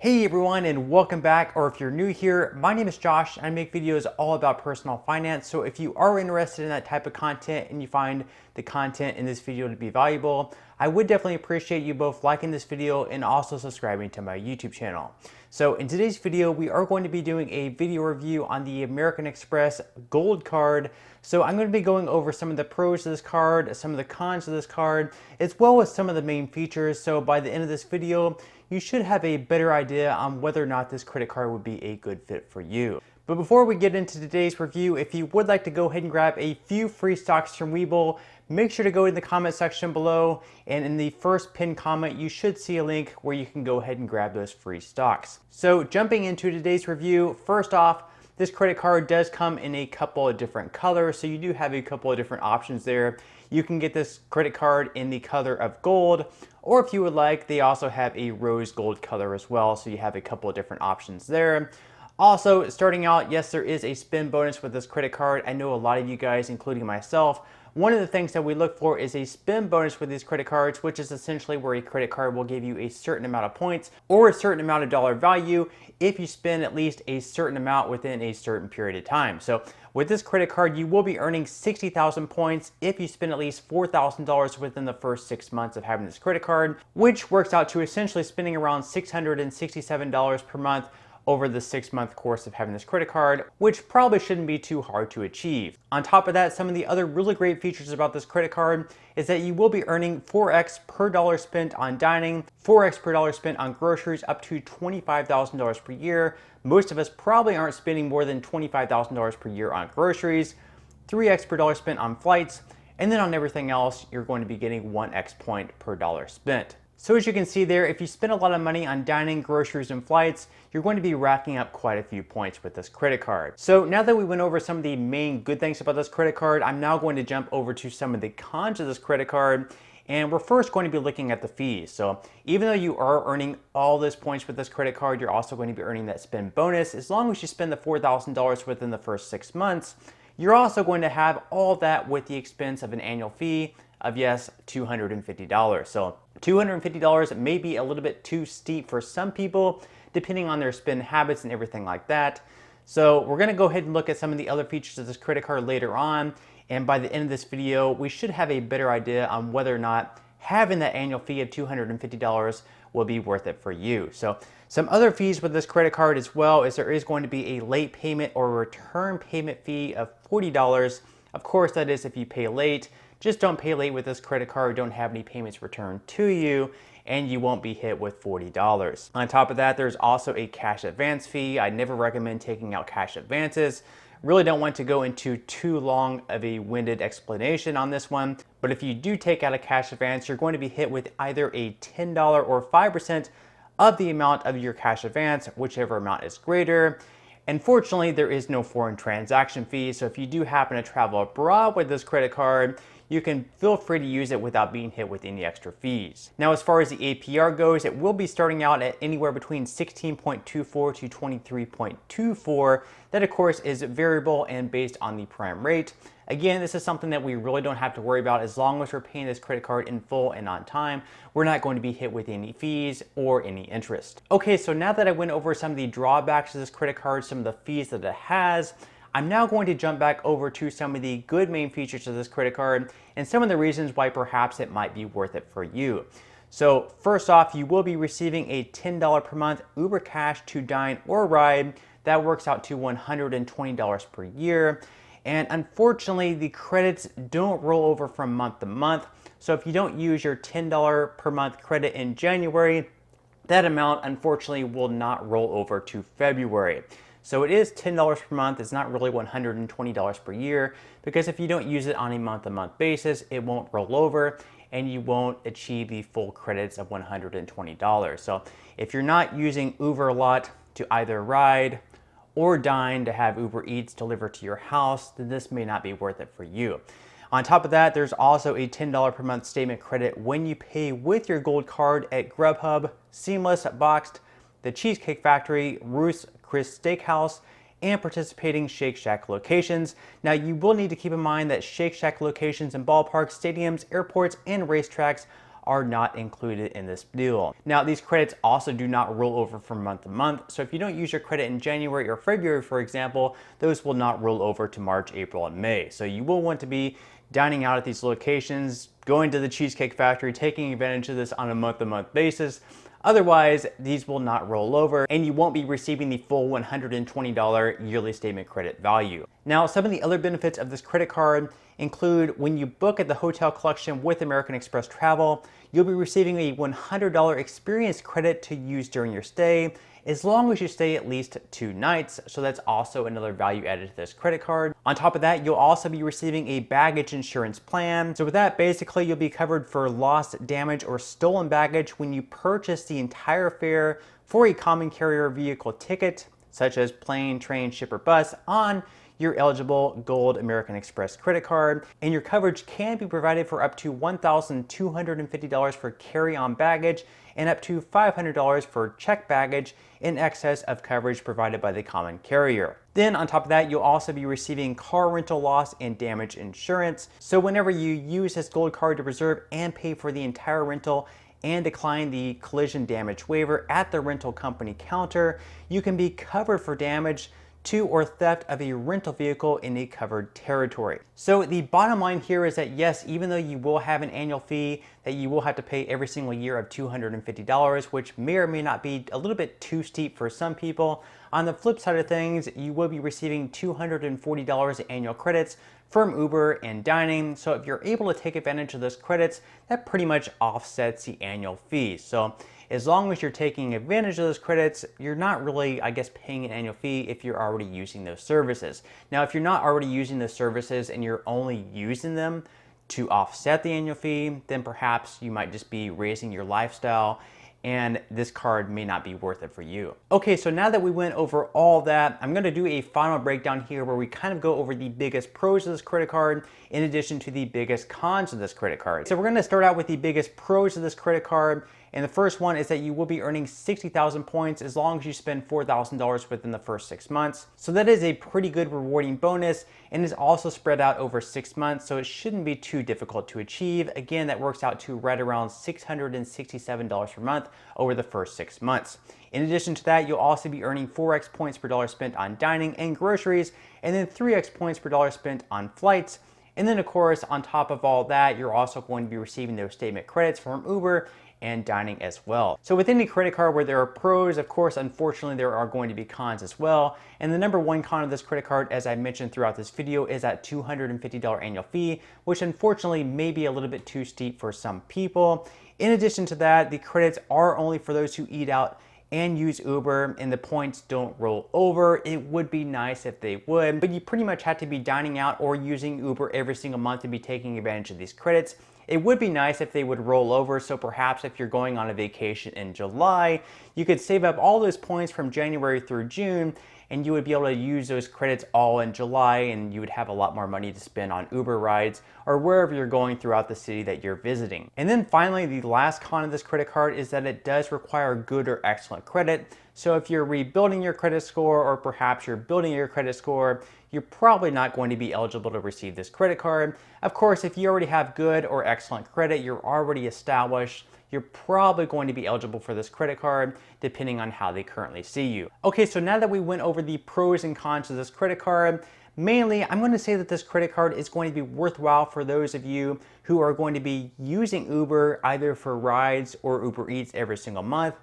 Hey everyone, and welcome back, or if you're new here, my name is Josh and I make videos all about personal finance. So if you are interested in that type of content and you find the content in this video to be valuable, I would definitely appreciate you both liking this video and also subscribing to my YouTube channel. So in today's video, we are going to be doing a video review on the American Express Gold Card. So I'm going to be going over some of the pros of this card, some of the cons of this card, as well as some of the main features. So by the end of this video, you should have a better idea on whether or not this credit card would be a good fit for you. But before we get into today's review, if you would like to go ahead and grab a few free stocks from Webull, make sure to go in the comment section below, and in the first pinned comment you should see a link where you can go ahead and grab those free stocks. So jumping into today's review, first off, this credit card does come in a couple of different colors, so you do have a couple of different options there. You can get this credit card in the color of gold, or if you would like, they also have a rose gold color as well, so you have a couple of different options there. Also, starting out, yes, there is a spin bonus with this credit card. I know a lot of you guys, including myself, one of the things that we look for is a spin bonus with these credit cards, which is essentially where a credit card will give you a certain amount of points or a certain amount of dollar value if you spend at least a certain amount within a certain period of time. So with this credit card, you will be earning 60,000 points if you spend at least $4,000 within the first 6 months of having this credit card, which works out to essentially spending around $667 per month over the 6-month course of having this credit card, which probably shouldn't be too hard to achieve. On top of that, some of the other really great features about this credit card is that you will be earning 4x per dollar spent on dining, 4x per dollar spent on groceries, up to $25,000 per year. Most of us probably aren't spending more than $25,000 per year on groceries, 3x per dollar spent on flights, and then on everything else, you're going to be getting 1x point per dollar spent. So as you can see there, if you spend a lot of money on dining, groceries, and flights, you're going to be racking up quite a few points with this credit card. So now that we went over some of the main good things about this credit card, I'm now going to jump over to some of the cons of this credit card. And we're first going to be looking at the fees. So even though you are earning all those points with this credit card, you're also going to be earning that spend bonus. As long as you spend the $4,000 within the first 6 months, you're also going to have all that with the expense of an annual fee of, yes, $250. So $250 may be a little bit too steep for some people, depending on their spend habits and everything like that. So we're gonna go ahead and look at some of the other features of this credit card later on. And by the end of this video, we should have a better idea on whether or not having that annual fee of $250 will be worth it for you. So some other fees with this credit card as well is there is going to be a late payment or return payment fee of $40. Of course, that is if you pay late. Just don't pay late with this credit card, don't have any payments returned to you, and you won't be hit with $40. On top of that, there's also a cash advance fee. I never recommend taking out cash advances. Really don't want to go into too long of a winded explanation on this one, but if you do take out a cash advance, you're going to be hit with either a $10 or 5% of the amount of your cash advance, whichever amount is greater. Unfortunately, there is no foreign transaction fee, so if you do happen to travel abroad with this credit card, you can feel free to use it without being hit with any extra fees. Now, as far as the APR goes, it will be starting out at anywhere between 16.24 to 23.24. That, of course, is variable and based on the prime rate. Again, this is something that we really don't have to worry about as long as we're paying this credit card in full and on time. We're not going to be hit with any fees or any interest. Okay, so now that I went over some of the drawbacks of this credit card, some of the fees that it has, I'm now going to jump back over to some of the good main features of this credit card and some of the reasons why perhaps it might be worth it for you. So first off, you will be receiving a $10 per month Uber Cash to dine or ride. That works out to $120 per year. And unfortunately, the credits don't roll over from month to month. So if you don't use your $10 per month credit in January, that amount unfortunately will not roll over to February. So it is $10 per month. It's not really $120 per year, because if you don't use it on a month-to-month basis, it won't roll over and you won't achieve the full credits of $120. So if you're not using Uber a lot to either ride or dine to have Uber Eats delivered to your house, then this may not be worth it for you. On top of that, there's also a $10 per month statement credit when you pay with your gold card at Grubhub, Seamless, Boxed, the Cheesecake Factory, Ruth's Chris Steakhouse, and participating Shake Shack locations. Now, you will need to keep in mind that Shake Shack locations in ballparks, stadiums, airports, and racetracks are not included in this deal. Now, these credits also do not roll over from month to month. So if you don't use your credit in January or February, for example, those will not roll over to March, April, and May. So you will want to be dining out at these locations, going to the Cheesecake Factory, taking advantage of this on a month-to-month basis. Otherwise, these will not roll over and you won't be receiving the full $120 yearly statement credit value. Now, some of the other benefits of this credit card include when you book at the hotel collection with American Express Travel, you'll be receiving a $100 experience credit to use during your stay, as long as you stay at least 2 nights. So that's also another value added to this credit card. On top of that, you'll also be receiving a baggage insurance plan. So with that, basically you'll be covered for lost, damage, or stolen baggage when you purchase the entire fare for a common carrier vehicle ticket, such as plane, train, ship, or bus, on your eligible Gold American Express credit card. And your coverage can be provided for up to $1,250 for carry-on baggage and up to $500 for checked baggage in excess of coverage provided by the common carrier. Then on top of that, you'll also be receiving car rental loss and damage insurance. So whenever you use this Gold Card to reserve and pay for the entire rental and decline the collision damage waiver at the rental company counter, you can be covered for damage to or theft of a rental vehicle in a covered territory. So the bottom line here is that yes, even though you will have an annual fee that you will have to pay every single year of $250, which may or may not be a little bit too steep for some people, on the flip side of things, you will be receiving $240 annual credits from Uber and dining. So if you're able to take advantage of those credits, that pretty much offsets the annual fee. So as long as you're taking advantage of those credits, you're not really, I guess, paying an annual fee if you're already using those services. Now, if you're not already using those services and you're only using them to offset the annual fee, then perhaps you might just be raising your lifestyle and this card may not be worth it for you. Okay, so now that we went over all that, I'm gonna do a final breakdown here where we kind of go over the biggest pros of this credit card in addition to the biggest cons of this credit card. So we're gonna start out with the biggest pros of this credit card. And the first one is that you will be earning 60,000 points as long as you spend $4,000 within the first 6 months. So that is a pretty good rewarding bonus and is also spread out over 6 months, so it shouldn't be too difficult to achieve. Again, that works out to right around $667 per month over the first 6 months. In addition to that, you'll also be earning 4x points per dollar spent on dining and groceries, and then 3x points per dollar spent on flights. And then of course, on top of all that, you're also going to be receiving those statement credits from Uber and dining as well. So with any credit card where there are pros, of course, unfortunately, there are going to be cons as well. And the number one con of this credit card, as I mentioned throughout this video, is that $250 annual fee, which unfortunately may be a little bit too steep for some people. In addition to that, the credits are only for those who eat out and use Uber, and the points don't roll over. It would be nice if they would, but you pretty much have to be dining out or using Uber every single month to be taking advantage of these credits. It would be nice if they would roll over, so perhaps if you're going on a vacation in July, you could save up all those points from January through June, and you would be able to use those credits all in July, and you would have a lot more money to spend on Uber rides or wherever you're going throughout the city that you're visiting. And then finally, the last con of this credit card is that it does require good or excellent credit. So if you're rebuilding your credit score or perhaps you're building your credit score, you're probably not going to be eligible to receive this credit card. Of course, if you already have good or excellent credit, you're already established, you're probably going to be eligible for this credit card depending on how they currently see you. Okay, so now that we went over the pros and cons of this credit card, mainly I'm going to say that this credit card is going to be worthwhile for those of you who are going to be using Uber either for rides or Uber Eats every single month,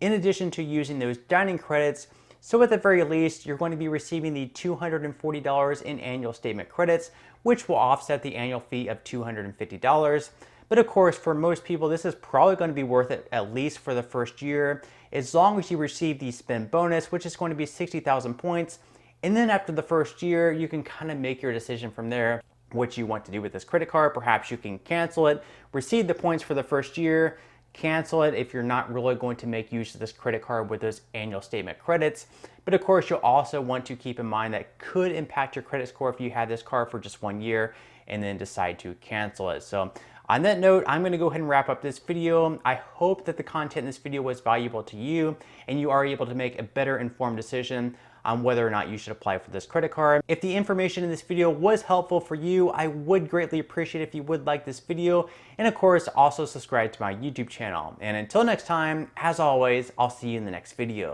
in addition to using those dining credits. So at the very least, you're going to be receiving the $240 in annual statement credits, which will offset the annual fee of $250. But of course, for most people, this is probably going to be worth it at least for the first year, as long as you receive the spend bonus, which is going to be 60,000 points. And then after the first year, you can kind of make your decision from there what you want to do with this credit card. Perhaps you can cancel it, receive the points for the first year, cancel it if you're not really going to make use of this credit card with those annual statement credits. But of course, you'll also want to keep in mind that could impact your credit score if you had this card for just 1 year and then decide to cancel it. So on that note, I'm going to go ahead and wrap up this video. I hope that the content in this video was valuable to you and you are able to make a better informed decision on whether or not you should apply for this credit card. If the information in this video was helpful for you, I would greatly appreciate if you would like this video, and of course also subscribe to my YouTube channel. And until next time, as always, I'll see you in the next video.